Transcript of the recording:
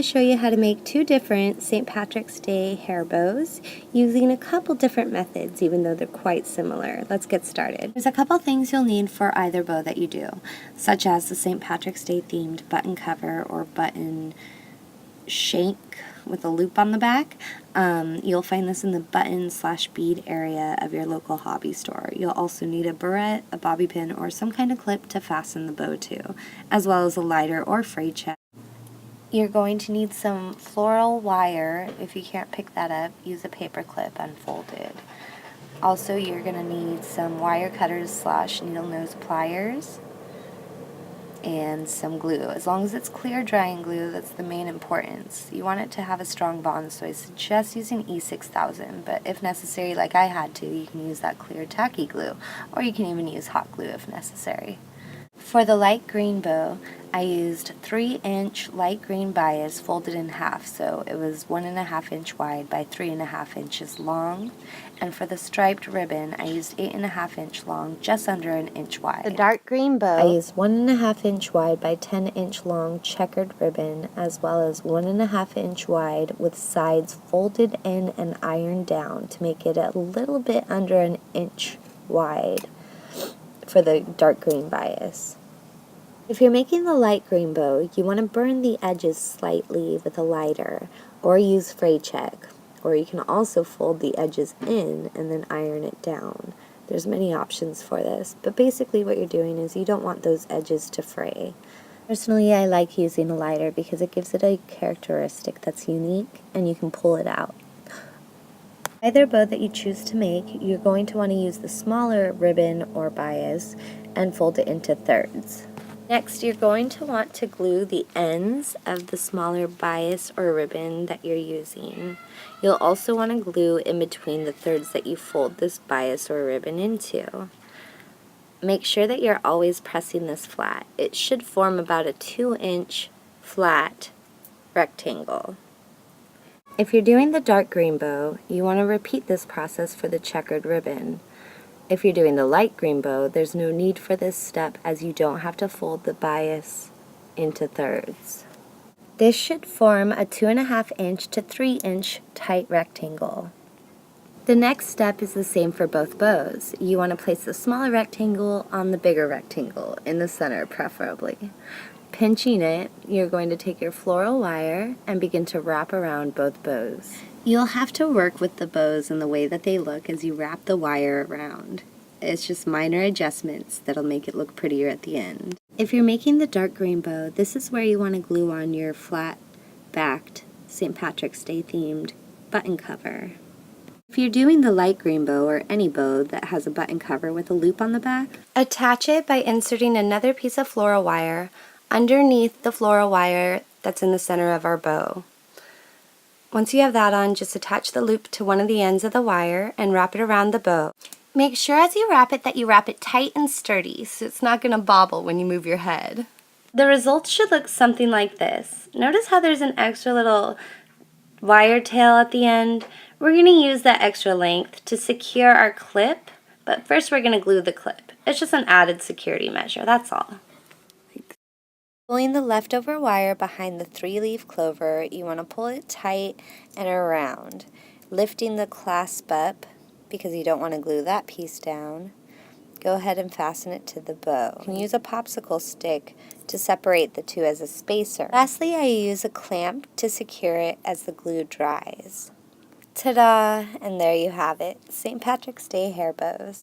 show you how to make two different St. Patrick's Day hair bows using a couple different methods, even though they're quite similar. Let's get started. There's a couple things you'll need for either bow that you do, such as the St. Patrick's Day themed button cover or button shank with a loop on the back. You'll find this in the button/bead area of your local hobby store. You'll also need a barrette, a bobby pin, or some kind of clip to fasten the bow to, as well as a lighter or fray check. You're going to need some floral wire. If you can't pick that up, use a paper clip unfolded. Also, you're going to need some wire cutters / needle nose pliers and some glue. As long as it's clear drying glue, that's the main importance. You want it to have a strong bond, so I suggest using E6000, but if necessary, like I had to, you can use that clear tacky glue, or you can even use hot glue if necessary. For the light green bow, I used 3-inch light green bias folded in half, so it was 1.5 inch wide by 3.5 inches long. And for the striped ribbon, I used 8.5 inch long, just under an inch wide. The dark green bow, I used 1.5 inch wide by 10 inch long checkered ribbon, as well as 1.5 inch wide with sides folded in and ironed down to make it a little bit under an inch wide for the dark green bias. If you're making the light green bow, you want to burn the edges slightly with a lighter or use fray check, or you can also fold the edges in and then iron it down. There's many options for this, but basically what you're doing is you don't want those edges to fray. Personally, I like using a lighter because it gives it a characteristic that's unique and you can pull it out. Either bow that you choose to make, you're going to want to use the smaller ribbon or bias and fold it into thirds. Next, you're going to want to glue the ends of the smaller bias or ribbon that you're using. You'll also want to glue in between the thirds that you fold this bias or ribbon into. Make sure that you're always pressing this flat. It should form about a 2-inch flat rectangle. If you're doing the dark green bow, you want to repeat this process for the checkered ribbon. If you're doing the light green bow, there's no need for this step as you don't have to fold the bias into thirds. This should form a 2.5 inch to 3 inch tight rectangle. The next step is the same for both bows. You want to place the smaller rectangle on the bigger rectangle, in the center preferably. Pinching it, you're going to take your floral wire and begin to wrap around both bows. You'll have to work with the bows and the way that they look as you wrap the wire around. It's just minor adjustments that'll make it look prettier at the end. If you're making the dark green bow, this is where you want to glue on your flat-backed St. Patrick's Day themed button cover. If you're doing the light green bow or any bow that has a button cover with a loop on the back, attach it by inserting another piece of floral wire underneath the floral wire that's in the center of our bow. Once you have that on, just attach the loop to one of the ends of the wire and wrap it around the bow. Make sure as you wrap it that you wrap it tight and sturdy so it's not going to bobble when you move your head. The results should look something like this. Notice how there's an extra little wire tail at the end? We're going to use that extra length to secure our clip, but first we're going to glue the clip. It's just an added security measure, that's all. Pulling the leftover wire behind the 3-leaf clover, you want to pull it tight and around, lifting the clasp up because you don't want to glue that piece down. Go ahead and fasten it to the bow. You can use a popsicle stick to separate the two as a spacer. Lastly, I use a clamp to secure it as the glue dries. Ta-da! And there you have it, St. Patrick's Day hair bows.